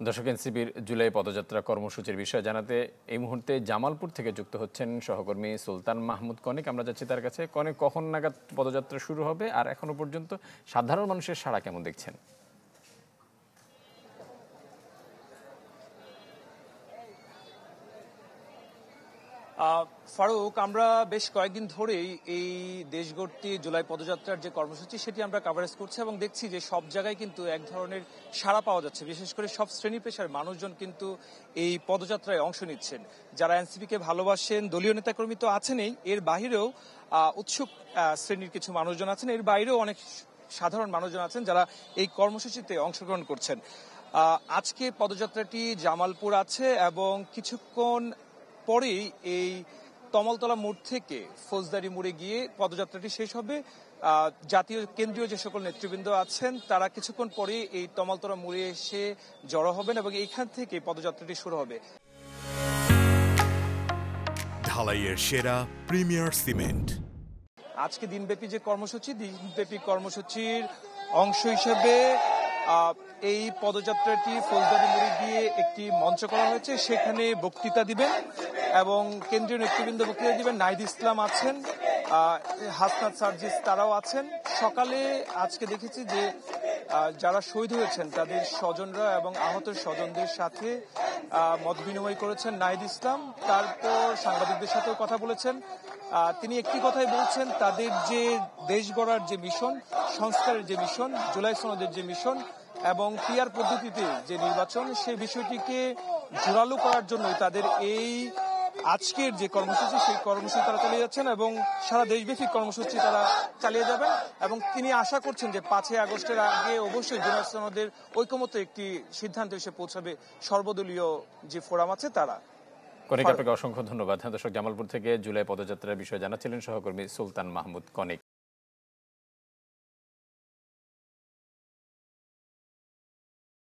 দর্শক, এনসিপির জুলাই পদযাত্রা কর্মসূচির বিষয়ে জানাতে এই মুহূর্তে জামালপুর থেকে যুক্ত হচ্ছেন সহকর্মী সুলতান মাহমুদ কনিক। আমরা যাচ্ছি তার কাছে। কনিক, কখন নাগাদ পদযাত্রা শুরু হবে আর এখনো পর্যন্ত সাধারণ মানুষের সাড়া কেমন দেখছেন? ফারুক, আমরা বেশ কয়েকদিন ধরেই এই দেশগড়তি জুলাই পদযাত্রার যে কর্মসূচি সেটি আমরা কভারেজ করছি এবং দেখছি যে সব জায়গায় কিন্তু এক ধরনের সাড়া পাওয়া যাচ্ছে। বিশেষ করে সব শ্রেণী পেশার মানুষজন কিন্তু এই পদযাত্রায় অংশ নিচ্ছেন। যারা এনসিপিকে ভালোবাসেন, দলীয় নেতাকর্মী তো আছেনই, এর বাহিরেও উৎসুক শ্রেণীর কিছু মানুষজন আছেন, এর বাইরেও অনেক সাধারণ মানুষজন আছেন যারা এই কর্মসূচিতে অংশগ্রহণ করছেন। আজকে পদযাত্রাটি জামালপুর আছে এবং কিছুক্ষণ পরেই এই তমালতলা মোড় থেকে ফৌজদারি মোড়ে গিয়ে পদযাত্রাটি শেষ হবে। জাতীয় কেন্দ্রীয় যে সকল নেতৃবৃন্দ আছেন তারা কিছুক্ষণ পরে এই তমালতলা মোড়ে এসে জড়ো হবেন এবং এইখান থেকে পদযাত্রাটি শুরু হবে। ঢালাইয়ের সেরা প্রিমিয়ার সিমেন্ট। আজকে দিনব্যাপী যে কর্মসূচি, দিনব্যাপী কর্মসূচির অংশ হিসেবে এই পদযাত্রাটি ফৌজদারি মোড়ে গিয়ে একটি মঞ্চ করা হয়েছে। সেখানে বক্তৃতা দিবেন এবং কেন্দ্রীয় নেতৃবৃন্দ বক্তৃতা দিবেন। নাহিদ ইসলাম আছেন, হাসনাত সার্জিস তারাও আছেন। সকালে আজকে দেখেছি যে যারা শহীদ হয়েছেন তাদের স্বজনরা এবং আহত স্বজনদের সাথে মত বিনিময় করেছেন নাহিদ ইসলাম। তারপর সাংবাদিকদের সাথেও কথা বলেছেন। তিনি একটি কথাই বলছেন, তাদের যে দেশ গড়ার যে মিশন, সংস্কারের যে মিশন, জুলাই সনদের যে মিশন এবং পিআর পদ্ধতিতে যে নির্বাচন, সেই বিষয়টিকে জোরালো করার জন্যই তাদের এই আজকের যে কর্মসূচি, সেই কর্মসূচি তারা চালিয়ে যাচ্ছেন এবং সারা দেশব্যাপী কর্মসূচি তারা চালিয়ে যাবেন। এবং তিনি আশা করছেন যে 5ই আগস্টের আগে অবশ্যই জুলাই সনদের ঐকমত্য একটি সিদ্ধান্ত এসে পৌঁছাবে সর্বদলীয় যে ফোরাম আছে তারা। কনিক, আপনাকে অসংখ্য ধন্যবাদ। দর্শক, জামালপুর থেকে জুলাই পদযাত্রার বিষয়ে জানাচ্ছিলেন সহকর্মী সুলতান মাহমুদ কনিক।